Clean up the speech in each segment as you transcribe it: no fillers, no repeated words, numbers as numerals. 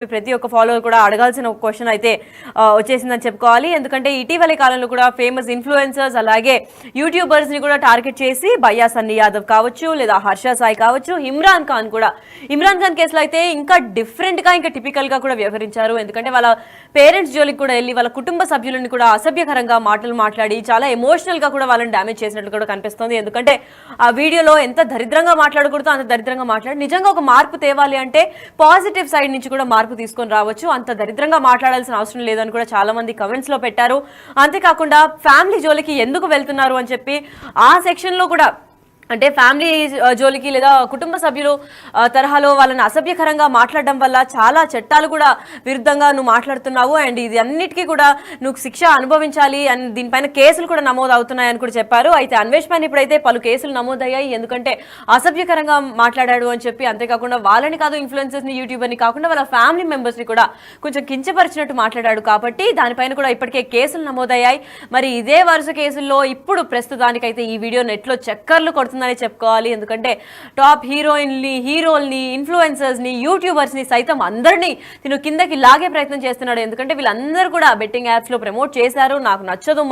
ప్రతి ఒక్క ఫాలోవర్ కూడా అడగాల్సిన ఒక క్వశ్చన్ అయితే వచ్చేసిందని చెప్పుకోవాలి. ఎందుకంటే ఇటీవలి కాలంలో కూడా ఫేమస్ ఇన్ఫ్లుయెన్సర్స్ అలాగే యూట్యూబర్స్ ని కూడా టార్గెట్ చేసి భయ్యా సన్నీ యాదవ్ కావచ్చు, లేదా హర్ష సాయి కావచ్చు, ఇమ్రాన్ ఖాన్ కేసులో అయితే ఇంకా డిఫరెంట్ గా ఇంకా టిపికల్ గా కూడా వ్యవహరించారు. ఎందుకంటే వాళ్ళ పేరెంట్స్ జోలికి కూడా వెళ్ళి వాళ్ళ కుటుంబ సభ్యులని కూడా అసభ్యకరంగా మాటలు మాట్లాడి చాలా ఎమోషనల్ గా కూడా వాళ్ళని డ్యామేజ్ చేసినట్లు కూడా కనిపిస్తుంది. ఎందుకంటే ఆ వీడియోలో ఎంత దరిద్రంగా మాట్లాడకూడదో అంత దరిద్రంగా మాట్లాడి నిజంగా ఒక మార్పు తేవాలి అంటే పాజిటివ్ సైడ్ నుంచి కూడా మార్పు తీసుకొని రావచ్చు. అంత దరిద్రంగా మాట్లాడాల్సిన అవసరం లేదని కూడా చాలా మంది కమెంట్స్ లో పెట్టారు. అంతేకాకుండా ఫ్యామిలీ జోలికి ఎందుకు వెళ్తున్నారు అని చెప్పి ఆ సెక్షన్ లో కూడా అంటే ఫ్యామిలీ జోలికి లేదా కుటుంబ సభ్యులు తరహాలో వాళ్ళని అసభ్యకరంగా మాట్లాడడం వల్ల చాలా చట్టాలు కూడా విరుద్ధంగా నువ్వు మాట్లాడుతున్నావు అండ్ ఇది అన్నిటికీ కూడా నువ్వు శిక్ష అనుభవించాలి అండ్ దీనిపైన కేసులు కూడా నమోదు అవుతున్నాయని కూడా చెప్పారు. అయితే అన్వేష్ పైన ఇప్పుడైతే పలు కేసులు నమోదయ్యాయి. ఎందుకంటే అసభ్యకరంగా మాట్లాడాడు అని చెప్పి, అంతేకాకుండా వాళ్ళని కాదు ఇన్ఫ్లుయెన్సర్స్ని యూట్యూబర్ని కాకుండా వాళ్ళ ఫ్యామిలీ మెంబర్స్ని కూడా కొంచెం కించపరిచినట్టు మాట్లాడాడు. కాబట్టి దానిపైన కూడా ఇప్పటికే కేసులు నమోదయ్యాయి. మరి ఇదే వరుస కేసుల్లో ఇప్పుడు ప్రస్తుతానికైతే ఈ వీడియో నెట్లో చక్కర్లు కొడుతుంది చెప్పుకోవాలి. ఎందుకంటే టాప్ హీరోల్ని ఇన్ఫ్లుయెన్సర్స్ని యూట్యూబర్స్ని సైతం అందరినీ నేను కిందకి లాగే ప్రయత్నం చేస్తున్నాడు. ఎందుకంటే వీళ్ళందరూ కూడా బెట్టింగ్ యాప్స్లో ప్రమోట్ చేశారు. నాకు నచ్చదు,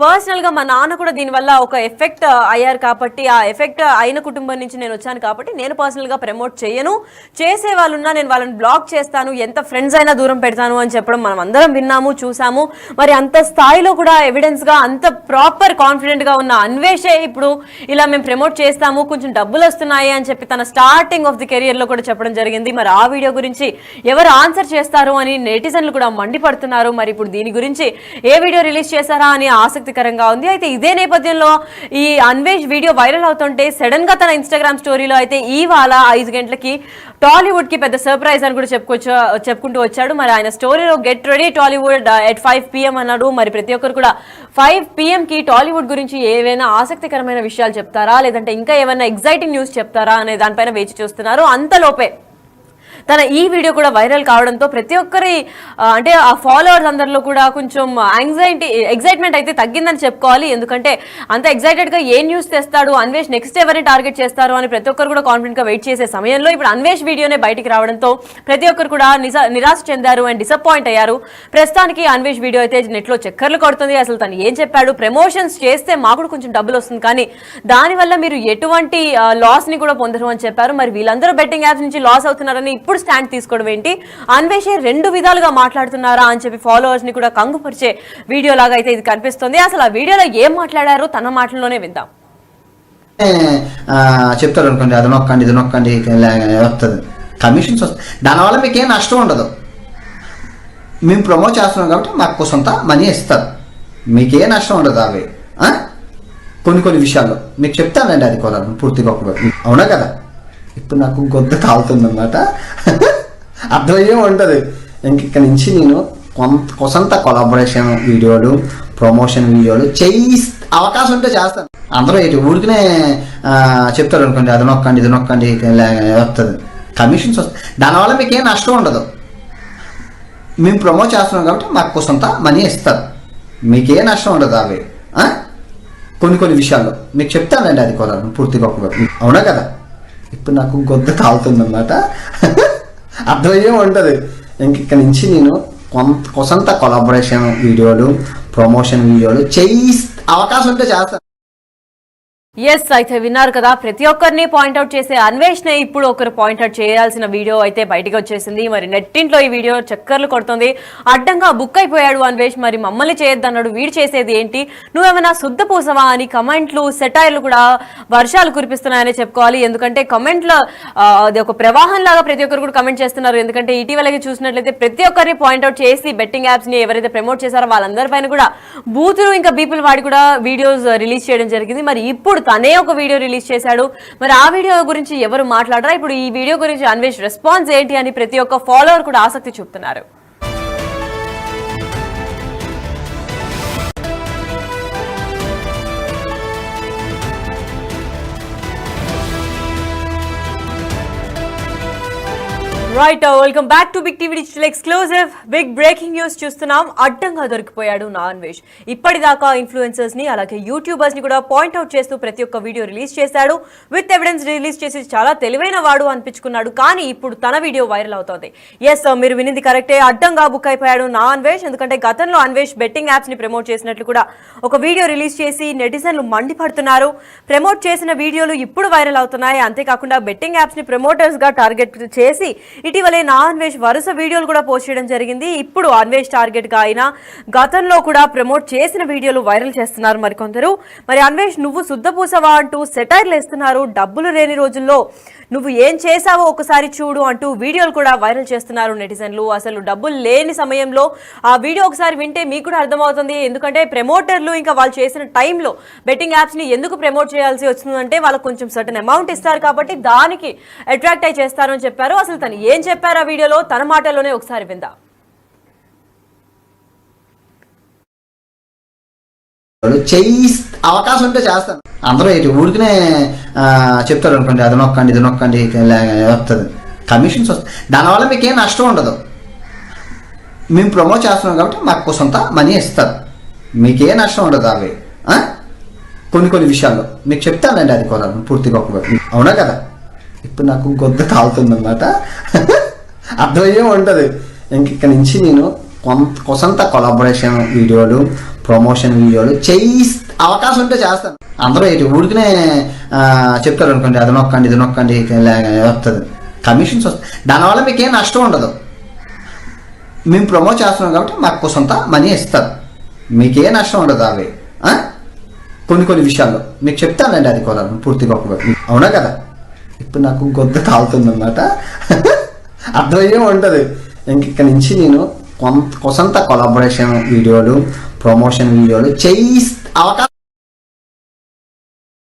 పర్సనల్గా మా నాన్న కూడా దీనివల్ల ఒక ఎఫెక్ట్ అయ్యారు కాబట్టి ఆ ఎఫెక్ట్ అయిన కుటుంబం నుంచి నేను వచ్చాను కాబట్టి నేను పర్సనల్గా ప్రమోట్ చేయను, చేసే వాళ్ళున్నా నేను వాళ్ళని బ్లాక్ చేస్తాను, ఎంత ఫ్రెండ్స్ అయినా దూరం పెడతాను అని చెప్పడం మనం అందరం విన్నాము, చూసాము. మరి అంత స్థాయిలో కూడా ఎవిడెన్స్గా అంత ప్రాపర్ కాన్ఫిడెంట్గా ఉన్న అన్వేషే ఇప్పుడు ఇలా మేము ప్రమోట్ చేస్తాము, కొంచెం డబ్బులు వస్తున్నాయి అని చెప్పి తన స్టార్టింగ్ ఆఫ్ ది కెరియర్ లో కూడా చెప్పడం జరిగింది. మరి ఆ వీడియో గురించి ఎవరు ఆన్సర్ చేస్తారు అని నెటిజన్లు కూడా మండిపడుతున్నారు. మరి ఇప్పుడు దీని గురించి ఏ వీడియో రిలీజ్ చేశారా అని ఆసక్తికరంగా ఉంది. అయితే ఇదే నేపథ్యంలో ఈ అన్వేష్ వీడియో వైరల్ అవుతుంటే సడన్ గా తన ఇన్స్టాగ్రామ్ స్టోరీలో అయితే ఇవాళ 5 గంటలకి టాలీవుడ్ కి పెద్ద సర్ప్రైజ్ అని కూడా చెప్పుకుంటూ వచ్చాడు. మరి ఆయన స్టోరీలో get ready Tollywood at 5 PM అన్నాడు. మరి ప్రతి ఒక్కరు కూడా 5 PM కి టాలీవుడ్ గురించి ఏవైనా ఆసక్తికరమైన విషయాలు చెప్తారా లేదంటే ఇంకా ఏమైనా ఎగ్జైటింగ్ న్యూస్ చెప్తారా అనే దానిపైన వేచి చూస్తున్నారు. అంతలోపే తన ఈ వీడియో కూడా వైరల్ కావడంతో ప్రతి ఒక్కరి అంటే ఆ ఫాలోవర్స్ అందరిలో కూడా కొంచెం ఎగ్జైట్మెంట్ అయితే తగ్గిందని చెప్పుకోవాలి. ఎందుకంటే అంత ఎగ్జైటెడ్గా ఏ న్యూస్ తెస్తాడు, అన్వేష్ నెక్స్ట్ ఎవరిని టార్గెట్ చేస్తారు అని ప్రతి ఒక్కరు కూడా కాన్ఫిడెంట్గా వెయిట్ చేసే సమయంలో ఇప్పుడు అన్వేష్ వీడియోనే బయటికి రావడంతో ప్రతి ఒక్కరు కూడా నిరాశ చెందారు అండ్ డిసప్పాయింట్ అయ్యారు. ప్రస్తుతానికి అన్వేష్ వీడియో అయితే నెట్లో చక్కర్లు కొడుతుంది. అసలు తను ఏం చెప్పాడు, ప్రమోషన్స్ చేస్తే మాకు కూడా కొంచెం డబ్బులు వస్తుంది కానీ దానివల్ల మీరు ఎటువంటి లాస్ని కూడా పొందరు అని చెప్పారు. మరి వీళ్ళందరూ బెట్టింగ్ యాప్స్ నుంచి లాస్ అవుతున్నారని ఇప్పుడు స్టాండ్ తీసుకోవడం ఏంటి, అన్వేషే 2 విధాలుగా మాట్లాడుతున్నారా అని చెప్పి ఫాలోవర్స్ ని కూడా కంగుపరిచే వీడియో లాగా అయితే ఇది కనిపిస్తుంది. అసలు ఆ వీడియోలో ఏం మాట్లాడారో తన మాటల్లోనే విందాం. చెప్తారు అనుకోండి, అది నొక్కండి వస్తుంది, కమిషన్స్ వస్తాయి, దానివల్ల మీకు ఏం నష్టం ఉండదు. మేము ప్రమోట్ చేస్తున్నాం కాబట్టి మాకు సొంత మనీ ఇస్తారు, మీకే నష్టం ఉండదు. అవి కొన్ని విషయాల్లో మీకు చెప్తానండి, అది కూడా పూర్తిగా అవునా కదా. ఇప్పుడు నాకు గొంతు కాలుతుందన్నమాట, అర్థమయ్యే ఉంటుంది. ఇంక నుంచి నేను కొంత కొలాబరేషన్ వీడియోలు, ప్రమోషన్ వీడియోలు అవకాశం ఉంటే చేస్తాను. అందరూ ఊరికనే చెప్తారు అనుకోండి, అది నొక్కండి వస్తుంది, కమిషన్స్ వస్తాయి, దానివల్ల మీకు ఏం నష్టం ఉండదు. మేము ప్రమోట్ చేస్తున్నాం కాబట్టి మాకు సొంత మనీ ఇస్తారు, మీకే నష్టం ఉండదు. అవి కొన్ని విషయాల్లో మీకు చెప్తానండి, అది కూడా పూర్తిగా అవునా కదా. ఇప్పుడు నాకు గొంతు కాలుతుందన్నమాట, అర్థమయ్యే ఉంటుంది. ఇంక నుంచి నేను కొంత కొలాబరేషన్ వీడియోలు, ప్రమోషన్ వీడియోలు అవకాశం ఉంటే చేస్తాను. ఎస్, అయితే విన్నారు కదా, ప్రతి ఒక్కరిని పాయింట్అవుట్ చేసే అన్వేష్ నే ఇప్పుడు ఒకరు పాయింట్అవుట్ చేయాల్సిన వీడియో అయితే బయటకు వచ్చేసింది. మరి నెట్టింట్లో ఈ వీడియో చక్కర్లు కొడుతుంది. అడ్డంగా బుక్ అయిపోయాడు అన్వేష్, మరి మమ్మల్ని చేయొద్దన్నాడు, వీడు చేసేది ఏంటి, నువ్వేమైనా శుద్ధ పూసవా అని కమెంట్లు, సెటైర్లు కూడా వర్షాలు కురిపిస్తున్నాయని చెప్పుకోవాలి. ఎందుకంటే కమెంట్లో అది ఒక ప్రవాహం లాగా ప్రతి ఒక్కరు కూడా కమెంట్ చేస్తున్నారు. ఎందుకంటే ఇటీవలకి చూసినట్లయితే ప్రతి ఒక్కరిని పాయింట్అవుట్ చేసి బెట్టింగ్ యాప్స్ ని ఎవరైతే ప్రమోట్ చేశారో వాళ్ళందరిపైన కూడా బూతులు ఇంకా బీపుల్ వాడి కూడా వీడియోస్ రిలీజ్ చేయడం జరిగింది. మరి ఇప్పుడు తనే ఒక వీడియో రిలీజ్ చేశాడు. మరి ఆ వీడియో గురించి ఎవరు మాట్లాడరా, ఇప్పుడు ఈ వీడియో గురించి అన్వేష్ రెస్పాన్స్ ఏంటి అని ప్రతి ఒక్క ఫాలోవర్ కూడా ఆసక్తి చూపుతున్నారు. Right welcome back to Big TV digital exclusive. Big breaking news చూస్తున్నాం. అడ్డంగా దొరికిపోయాడు నాన్వేష్. ఇప్పటిదాకా ఇన్ఫ్లుయెన్సర్స్ ని అలాగే యూట్యూబర్స్ ని కూడా పాయింట్అవుట్ చేస్తూ ప్రతి ఒక్క వీడియో రిలీజ్ చేశాడు. విత్ ఎవిడెన్స్ రిలీజ్ చేసి చాలా తెలివైన వాడు అనిపించుకున్నాడు. కానీ ఇప్పుడు తన వీడియో వైరల్ అవుతోంది. ఎస్, మీరు వినింది కరెక్టే. అడ్డంగా బుక్ అయిపోయాడు నాన్వేష్. ఎందుకంటే గతంలో అన్వేష్ బెట్టింగ్ యాప్స్ ని ప్రమోట్ చేసినట్లు కూడా ఒక వీడియో రిలీజ్ చేసి నెటిజన్లు మండిపడుతున్నారు. ప్రమోట్ చేసిన వీడియోలు ఇప్పుడు వైరల్ అవుతున్నాయి. అంతేకాకుండా బెట్టింగ్ యాప్స్ ని ప్రమోటర్స్ గా టార్గెట్ చేసి ఇటీవలే అన్వేష్ వరుస వీడియోలు కూడా పోస్ట్ చేయడం జరిగింది. ఇప్పుడు అన్వేష్ టార్గెట్ గా అయినా గతంలో కూడా ప్రమోట్ చేసిన వీడియోలు వైరల్ చేస్తున్నారు మరికొందరు. మరి అన్వేష్ నువ్వు శుద్ధపూసవా అంటూ సెటైర్లు వేస్తున్నారు. డబ్బులు లేని రోజుల్లో నువ్వు ఏం చేశావో ఒకసారి చూడు అంటూ వీడియోలు కూడా వైరల్ చేస్తున్నారు నెటిజన్లు. అసలు డబ్బులు లేని సమయంలో ఆ వీడియో ఒకసారి వింటే మీకు కూడా అర్థమవుతుంది. ఎందుకంటే ప్రమోటర్లు ఇంకా వాళ్ళు చేసిన టైంలో బెట్టింగ్ యాప్స్ ని ఎందుకు ప్రమోట్ చేయాల్సి వస్తుందంటే వాళ్ళకు కొంచెం సర్టన్ అమౌంట్ ఇస్తారు కాబట్టి దానికి అట్రాక్ట్ అయి చేస్తారు అని చెప్పారు. అసలు తను ఏం చెప్పారు ఆ వీడియోలో, తన మాటల్లోనే ఒకసారి విందాం. చెయ్యి అవకాశం ఉంటే చేస్తాను. అందరూ ఊరికనే చెప్తారు అనుకోండి, అది నొక్కండి ఇది నొక్కండి వస్తుంది, కమిషన్స్ వస్తాయి. దానివల్ల మీకేం నష్టం ఉండదు. మేము ప్రమోట్ చేస్తున్నాం కాబట్టి మాకు సొంత మనీ ఇస్తారు. మీకే నష్టం ఉండదు. అవి కొన్ని విషయాల్లో మీకు చెప్తానండి. అది కూడా పూర్తిగా అవునా కదా. ఇప్పుడు నాకు గొద్ద తాగుతుందన్నమాట. అర్థమయ్యే ఉంటుంది. ఇక్కడ నుంచి నేను కొంత కొలాబరేషన్ వీడియోలు, ప్రమోషన్ వీడియోలు చెయ్యి అవకాశం ఉంటే చేస్తాను. అందరూ ఊరికనే చెప్తారు అనుకోండి, అది నొక్కండి ఇది నొక్కండి వస్తుంది, కమిషన్స్ వస్తాయి. దానివల్ల మీకేం నష్టం ఉండదు. మేము ప్రమోట్ చేస్తున్నాం కాబట్టి మాకు సొంత మనీ ఇస్తారు. మీకే నష్టం ఉండదు. అవి కొన్ని విషయాల్లో మీకు చెప్తానండి. అది కూడా పూర్తిగా అవునా కదా. ఇప్పుడు నాకు గొద్ద తాగుతుందన్నమాట. అర్థమయ్యే ఉంటుంది. ఇక్కడ నుంచి నేను కొంత కొలాబరేషన్ వీడియోలు, ప్రమోషన్ వీడియోలు చెయ్యి అవకాశం.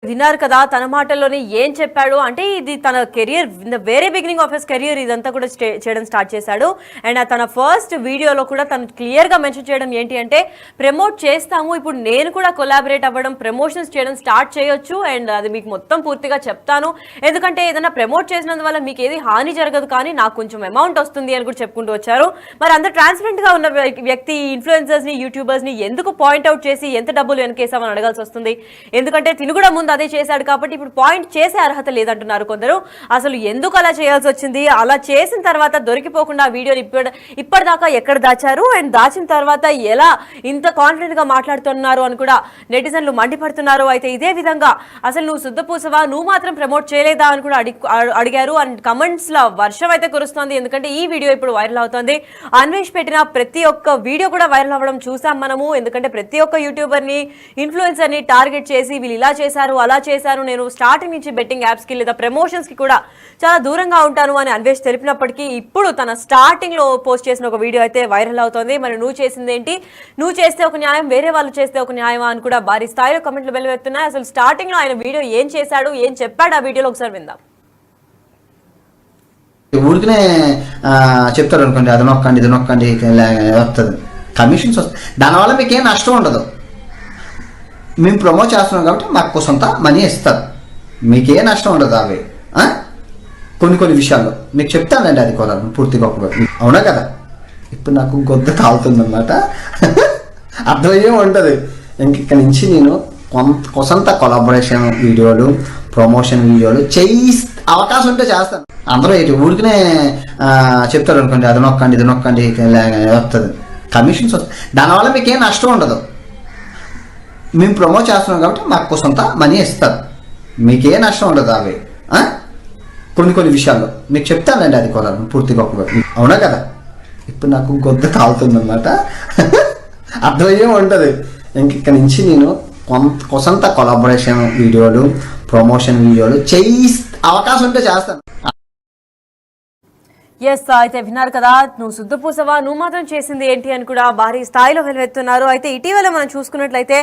విన్నారు కదా తన మాటల్లోనే ఏం చెప్పాడు అంటే, ఇది తన career in the very beginning of his career ఇదంతా కూడా చేయడం స్టార్ట్ చేశాడు. అండ్ తన ఫస్ట్ వీడియోలో కూడా తను క్లియర్గా మెన్షన్ చేయడం ఏంటి అంటే, ప్రమోట్ చేస్తాము, ఇప్పుడు నేను కూడా కొలాబరేట్ అవ్వడం, ప్రమోషన్స్ చేయడం స్టార్ట్ చేయొచ్చు. అండ్ అది మీకు మొత్తం పూర్తిగా చెప్తాను. ఎందుకంటే ఏదైనా ప్రమోట్ చేసినందువల్ల మీకు ఏది హాని జరగదు, కానీ నాకు కొంచెం అమౌంట్ వస్తుంది అని కూడా చెప్పుకుంటూ వచ్చారు. మరి అంత ట్రాన్స్పరెంట్ గా ఉన్న వ్యక్తి ఇన్ఫ్లుయెన్సర్స్ ని, యూట్యూబర్స్ ని ఎందుకు పాయింట్అవుట్ చేసి ఎంత డబ్బులు వెనకేసామని అడగాల్సి వస్తుంది? ఎందుకంటే తిను కూడా ముందు అదే చేశాడు కాబట్టి ఇప్పుడు పాయింట్ చేసే అర్హత లేదంటున్నారు కొందరు. అసలు ఎందుకు అలా చేయాల్సి వచ్చింది? అలా చేసిన తర్వాత దొరికిపోకుండా ఆ వీడియోని ఇప్పటిదాకా ఎక్కడ దాచారు? అండ్ దాచిన తర్వాత ఎలా ఇంత కాన్ఫిడెంట్ గా మాట్లాడుతున్నారు అని కూడా నెటిజన్లు మండిపడుతున్నారు. అయితే ఇదే విధంగా అసలు నువ్వు శుద్ధపూసవా, నువ్వు మాత్రం ప్రమోట్ చేయలేదా అని కూడా అడిగారు. అండ్ కమెంట్స్ లో వర్షం అయితే కురుస్తోంది. ఎందుకంటే ఈ వీడియో ఇప్పుడు వైరల్ అవుతోంది. అన్వేష్ పెట్టిన ప్రతి ఒక్క వీడియో కూడా వైరల్ అవ్వడం చూసాం మనము. ఎందుకంటే ప్రతి ఒక్క యూట్యూబర్ ని, ఇన్ఫ్లుయెన్సర్ ని టార్గెట్ చేసి వీళ్ళు ఇలా చేశారు, అలా చేశారు, నేను స్టార్టింగ్ నుంచి బెట్టింగ్ యాప్స్ కి లేదా ప్రమోషన్స్ కి కూడా చాలా దూరంగా ఉంటాను అని అన్వేష్ తెలిపినప్పటికీ ఇప్పుడు తన స్టార్టింగ్ లో పోస్ట్ చేసిన ఒక వీడియో అయితే వైరల్ అవుతోంది. మరి నువ్వు చేసింది ఏంటి? నువ్వు చేస్తే ఒక న్యాయం, వేరే వాళ్ళు చేస్తే ఒక న్యాయమా అని కూడా భారీ స్థాయిలో కమెంట్లు వెలువెత్తున్నాయి. అసలు స్టార్టింగ్ లో ఆయన వీడియో ఏం చేశాడు, ఏం చెప్పాడు ఆ వీడియోలో ఒకసారి విందాం. ఊరికనే చెప్తారు అనుకోండి, అది నొక్కండి ఇది నొక్కండి వస్తుంది, కమిషన్స్ వస్తాయి. దానివల్ల మీకేం నష్టం ఉండదు. మేము ప్రమోట్ చేస్తున్నాం కాబట్టి మాకు సొంత మనీ ఇస్తారు. మీకే నష్టం ఉండదు. అవి కొన్ని విషయాల్లో మీకు చెప్తానండి. అది కూడా పూర్తిగా అవునా కదా. ఇప్పుడు నాకు గొద్ద తాగుతుందన్నమాట. అర్థమయ్యే ఉంటుంది. ఇక్కడ నుంచి నేను కొంత కొలాబరేషన్ వీడియోలు, ప్రమోషన్ వీడియోలు చెయ్యి అవకాశం ఉంటే చేస్తాను. అందరూ ఊరికనే చెప్తారు అనుకోండి, అది నొక్కండి ఇది నొక్కండి వస్తుంది, కమిషన్స్ వస్తాయి. దానివల్ల మీకేం నష్టం ఉండదు. మేము ప్రమోట్ చేస్తున్నాం కాబట్టి మాకు సొంత మనీ ఇస్తారు. మీకే నష్టం ఉండదు. అవి కొన్ని విషయాల్లో మీకు చెప్తానండి. అది కూడా పూర్తిగా అవునా కదా. ఇప్పుడు నాకు గొద్ద తాగుతుందన్నమాట. అర్థమయ్యే ఉంటుంది. ఇక్కడ నుంచి నేను కొంత కొలాబరేషన్ వీడియోలు, ప్రమోషన్ వీడియోలు చెయ్యి అవకాశం ఉంటే చేస్తాను. ఎస్, అయితే విన్నారు కదా నువ్వు శుద్ధపూసవా, నువ్వు మాత్రం చేసింది ఏంటి అని కూడా భారీ స్థాయిలో వెలువెత్తున్నారు. అయితే ఇటీవల మనం చూసుకున్నట్లయితే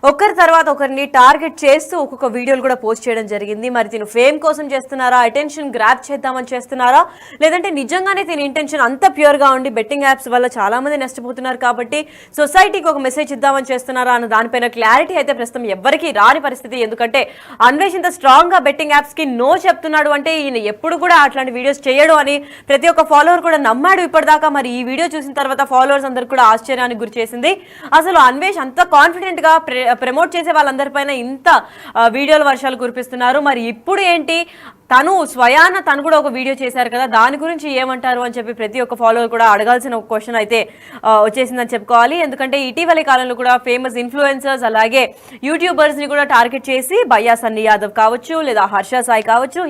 ఒకరి తర్వాత ఒకరిని టార్గెట్ చేస్తూ ఒక్కొక్క వీడియోలు కూడా పోస్ట్ చేయడం జరిగింది. మరి తిను ఫేమ్ కోసం చేస్తున్నారా, అటెన్షన్ గ్రాప్ చేద్దామని చేస్తున్నారా, లేదంటే నిజంగానే తిని ఇంటెన్షన్ అంత ప్యూర్ గా ఉండి బెట్టింగ్ యాప్స్ వల్ల చాలా మంది నష్టపోతున్నారు కాబట్టి సొసైటీకి ఒక మెసేజ్ ఇద్దామని చేస్తున్నారా అన్న దానిపైన క్లారిటీ అయితే ప్రస్తుతం ఎవ్వరికీ రాని పరిస్థితి. ఎందుకంటే అన్వేష్ ఇంత స్ట్రాంగ్ గా బెట్టింగ్ యాప్స్ కి నో చెప్తున్నాడు అంటే ఈయన ఎప్పుడు కూడా అట్లాంటి వీడియోస్ చేయడు అని ప్రతి ప్రతి ఒక్క ఫాలోవర్ కూడా నమ్మాడు ఇప్పటిదాకా. మరి ఈ వీడియో చూసిన తర్వాత ఫాలోవర్స్ అందరు కూడా ఆశ్చర్యానికి గురి చేసింది. అసలు అన్వేష్ అంత కాన్ఫిడెంట్ గా ప్రమోట్ చేసే వాళ్ళందరిపైన ఇంత వీడియోల వర్షాలు కురిపిస్తున్నారు. మరి ఇప్పుడు ఏంటి, తను స్వయాన తను కూడా ఒక వీడియో చేశారు కదా, దాని గురించి ఏమంటారు అని చెప్పి ప్రతి ఒక్క ఫాలోవర్ కూడా అడగాల్సిన ఒక క్వశ్చన్ అయితే వచ్చేసిందని చెప్పుకోవాలి. ఎందుకంటే ఇటీవలి కాలంలో కూడా ఫేమస్ ఇన్ఫ్లుయెన్సర్స్ అలాగే యూట్యూబర్స్ ని కూడా టార్గెట్ చేసి బయ్యా సన్నీ యాదవ్ కావచ్చు లేదా హర్ష సాయి కావచ్చు,